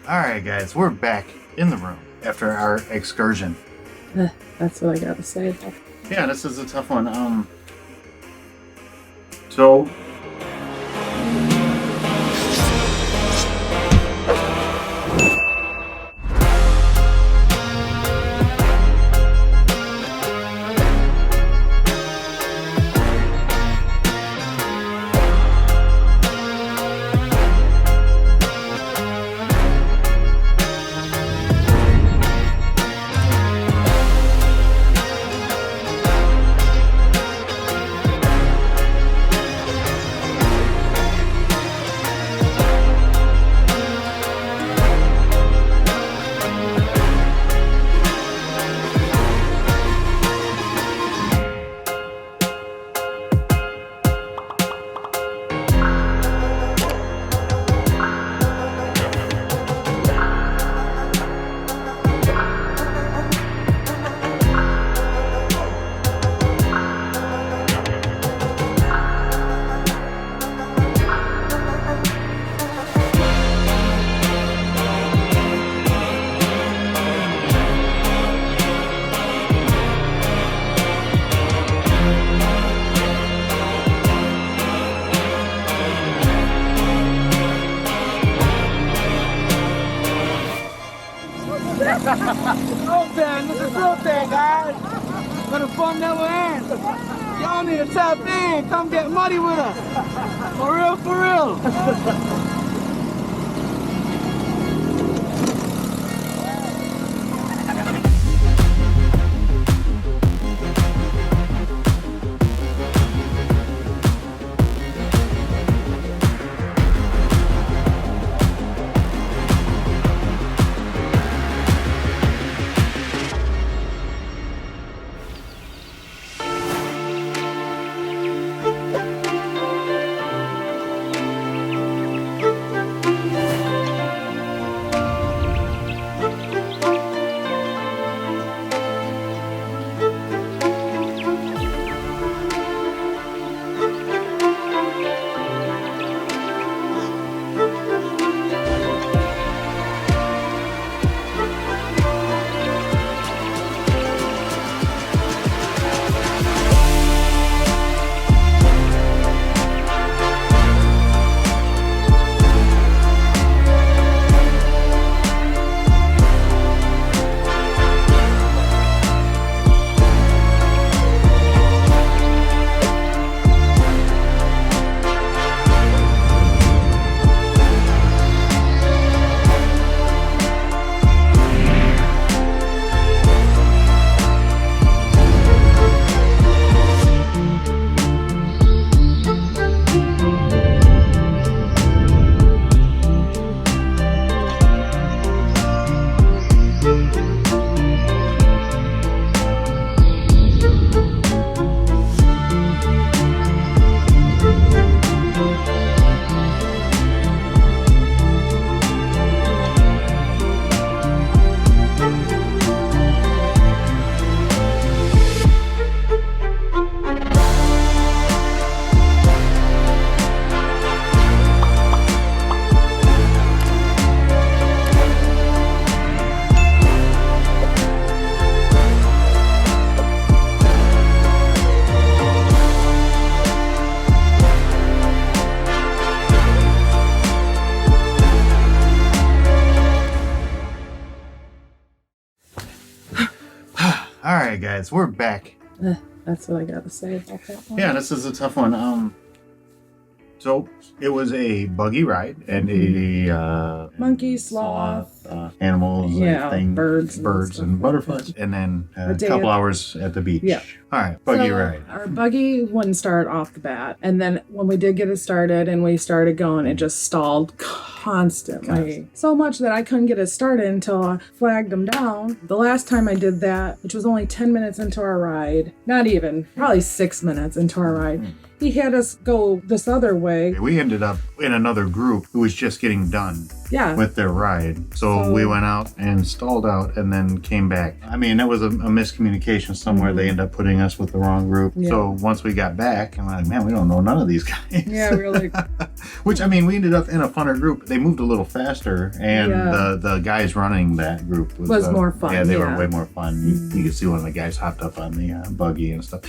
Alright guys, we're back in the room after our excursion. That's what I gotta say about that. Yeah, this is a tough one. So Roatan, this is Roatan, guys. But the fun never ends. Y'all need to tap in. Come get muddy with us. For real, for real. alright guys, we're back. That's what I gotta say about that one. Yeah, this is a tough one. So it was a buggy ride and a Monkey, sloth, animals, yeah, things, birds and butterflies, and then a day couple of- hours at the beach. Yeah. All right, buggy So, ride. Our buggy wouldn't start off the bat. And then when we did get it started and we started going, it just stalled constantly. So much that I couldn't get it started until I flagged him down. The last time I did that, which was only 10 minutes into our ride, not even, probably 6 minutes into our ride, he had us go this other way. We ended up in another group who was just getting done Yeah. with their ride. So we went out and stalled out and then came back. I mean, that was a miscommunication somewhere. They ended up putting us with the wrong group. Yeah. So once we got back, I'm like, man, we don't know none of these guys. Yeah, we were like... Which, I mean, we ended up in a funner group. They moved a little faster, and the guys running that group was more fun. Yeah, they were way more fun. You could see one of the guys hopped up on the buggy and stuff.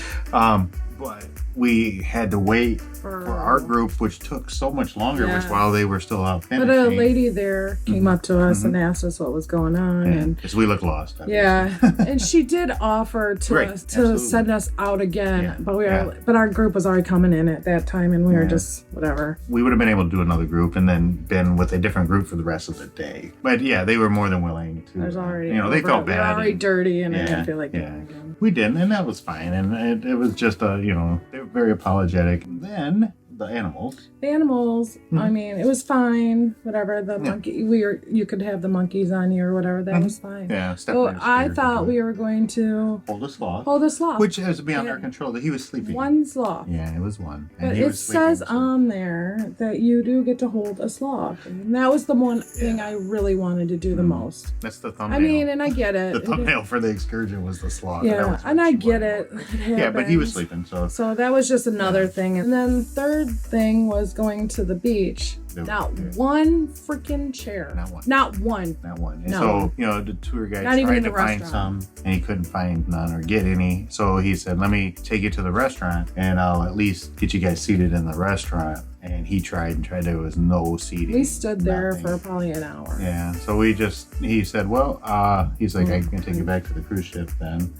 But we had to wait for our group, which took so much longer, which while they were still out finishing. But a lady there came up to us and asked us what was going on. And because we looked lost. And she did offer to send us out again, but our group was already coming in at that time, and we were just whatever. We would have been able to do another group and then been with a different group for the rest of the day. But yeah, they were more than willing to. There's already they felt bad. We were already dirty, and I didn't feel like that again. We didn't, and that was fine. And it was just they were very apologetic. And then the animals. The animals, I mean, it was fine. Whatever, the monkey, you could have the monkeys on you or whatever. That was fine. Yeah. So I thought we were going to hold a sloth. Which has beyond our control. That he was sleeping. One sloth. Yeah, it was one. And but it says on there that you do get to hold a sloth. And that was the one thing I really wanted to do the most. That's the thumbnail. I mean, and I get it. The thumbnail for the excursion was the sloth. Yeah, and I get it. Yeah, but he was sleeping, so that was just another thing. And then third thing was going to the beach. Not one freaking chair. Not one. And so, the tour guide tried to find some, and he couldn't find none or get any. So he said, let me take you to the restaurant, and I'll at least get you guys seated in the restaurant. And he tried. There was no seating. We stood there for probably an hour. Yeah. So he said, well, he's like, I can take you back to the cruise ship then.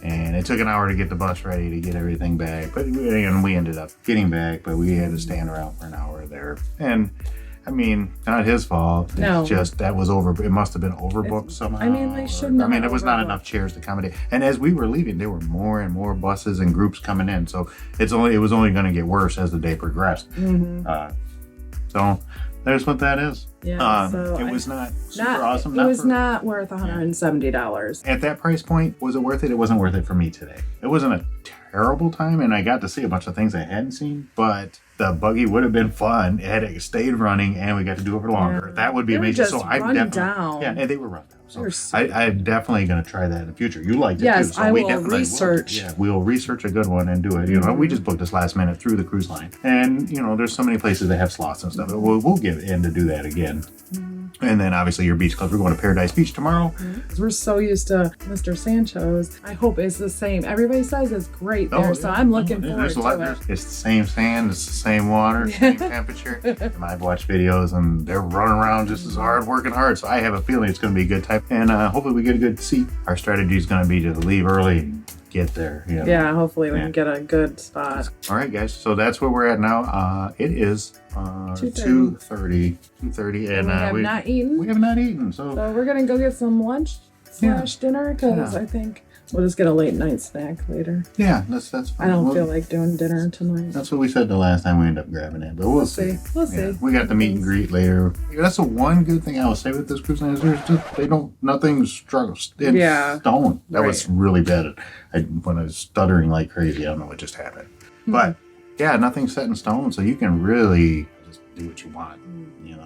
And it took an hour to get the bus ready to get everything back. But we ended up getting back, but we had to stand around for an hour there. And I mean, not his fault. No. It's just that was over. It must have been overbooked somehow. I mean, they shouldn't have. I mean, there was not enough chairs to accommodate. And as we were leaving, there were more and more buses and groups coming in. So it was only going to get worse as the day progressed. So there's what that is. Yeah, it was not super awesome. It was not worth $170. At that price point, was it worth it? It wasn't worth it for me today. It wasn't a terrible time, and I got to see a bunch of things I hadn't seen, but the buggy would have been fun. It had stayed running, and we got to do it for longer. Yeah. That would be amazing. So I definitely, and they were run down. So I'm definitely going to try that in the future. You liked it too. So I will research. We'll research a good one and do it. We just booked this last minute through the cruise line, and there's so many places that have slots and stuff. We'll get in to do that again. And then obviously your beach clubs. We're going to Paradise Beach tomorrow. We're so used to Mr. Sancho's. I hope it's the same. Everybody says it's great there, so I'm looking forward to it. It's the same sand, it's the same water, same temperature. And I've watched videos and they're running around just as hard, working hard. So I have a feeling it's going to be a good time. And hopefully we get a good seat. Our strategy is going to be to leave early and get there. Yeah, hopefully we can get a good spot. All right, guys. So that's where we're at now. It is 2:30, and we have not eaten. We have not eaten. So we're going to go get some lunch / dinner because I think we'll just get a late night snack later. Yeah, that's fine. I don't feel like doing dinner tonight. That's what we said the last time we ended up grabbing it, but we'll see. We'll see. We got the meet and greet later. That's the one good thing I will say with this cruise line is nothing's stone. That was really bad. When I was stuttering like crazy, I don't know what just happened. But yeah, nothing's set in stone, so you can really just do what you want.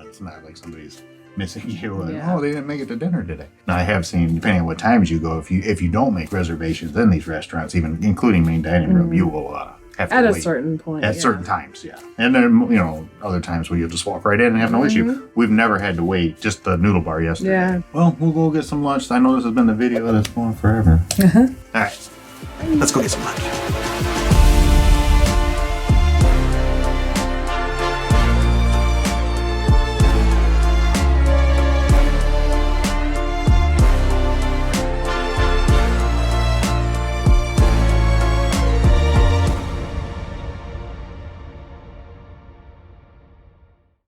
It's not like somebody's missing you. They didn't make it to dinner today. Now I have seen, depending on what times you go, if you don't make reservations in these restaurants, even including main dining room, you will have to wait. At a certain point. At certain times, and then, other times where you'll just walk right in and have no issue. We've never had to wait, just the noodle bar yesterday. Yeah. Well, we'll go get some lunch. I know this has been the video that's going forever. All right. Let's go get some lunch.